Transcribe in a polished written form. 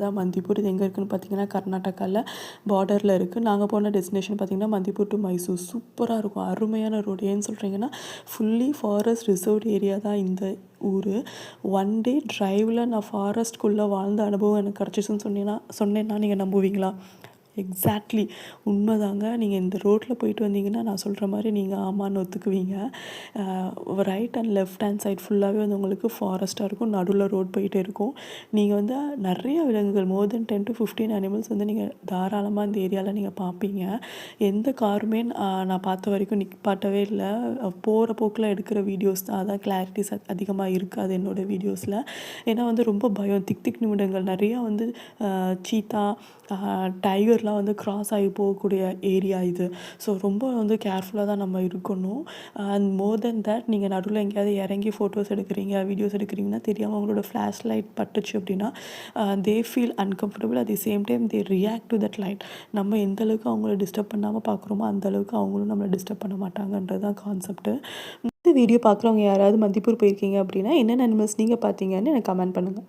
தான் மந்திப்பூர். இது எங்கே இருக்குன்னு பார்த்தீங்கன்னா, கர்நாடகால பார்டரில் இருக்குது. நாங்கள் போன டெஸ்டினேஷன் பார்த்தீங்கன்னா, மந்திப்பூர் டு மைசூர். சூப்பராக இருக்கும். அருமையான ரோடு. ஏன்னு சொல்கிறீங்கன்னா, ஃபுல்லி ஃபாரஸ்ட் ரிசர்வ்ட் ஏரியா தான் இந்த ஊர். ஒன் டே டிரைவில் நான் ஃபாரஸ்ட்குள்ளே வாழ்ந்த அனுபவம் எனக்கு கிடச்சிச்சுன்னு சொன்னேன்னா நீங்கள் நம்புவீங்களா? எக்ஸாக்ட்லி உண்மைதாங்க. நீங்கள் இந்த ரோட்டில் போயிட்டு வந்தீங்கன்னா நான் சொல்கிற மாதிரி நீங்கள் ஆமான்னு ஒத்துக்குவீங்க. Right and left hand side ஃபுல்லாகவே வந்து உங்களுக்கு ஃபாரஸ்ட்டாக இருக்கும். நடுவில் ரோட் போயிட்டே இருக்கும். நீங்கள் வந்து நிறைய விலங்குகள் மோர் தென் 10 to 15 அனிமல்ஸ் வந்து நீங்கள் தாராளமாக இந்த ஏரியாவில் நீங்கள் பார்ப்பீங்க. எந்த காருமே நான் பார்த்த வரைக்கும் நிப்பாட்டவே இல்லை. போகிற போக்கில் எடுக்கிற வீடியோஸ் தான். அதான் கிளாரிட்டிஸ் அதிகமாக இருக்காது என்னோடய வீடியோஸில். ஏன்னா வந்து ரொம்ப பயம். திக் திக் நிமிடங்கள் நிறையா வந்து சீத்தா டைகர்லாம் வந்து கிராஸ் ஆகி போகக்கூடிய ஏரியா இது. ஸோ ரொம்ப வந்து கேர்ஃபுல்லாக தான் நம்ம இருக்கணும். அண்ட் மோர் தென் தேட் நீங்கள் நடுவில் எங்கேயாவது இறங்கி ஃபோட்டோஸ் எடுக்கிறீங்க, வீடியோஸ் எடுக்கிறீங்கன்னா தெரியாமல் உங்களோட ஃப்ளாஷ் லைட் பட்டுச்சு அப்படின்னா they feel uncomfortable. At the same time they react to that light. நம்ம எந்த அளவுக்கு அவங்கள டிஸ்டர்ப் பண்ணாமல் பார்க்குறோமோ அந்தளவுக்கு அவங்களும் நம்மளை டிஸ்டர்ப் பண்ண மாட்டாங்கன்றது தான் கான்செப்ட்டு. இந்த வீடியோ பார்க்குறவங்க யாராவது மந்திப்பூர் போயிருக்கீங்க அப்படின்னா என்னென்ன அனிமல்ஸ் நீங்கள் பார்த்தீங்கன்னு எனக்கு கமெண்ட் பண்ணுங்கள்.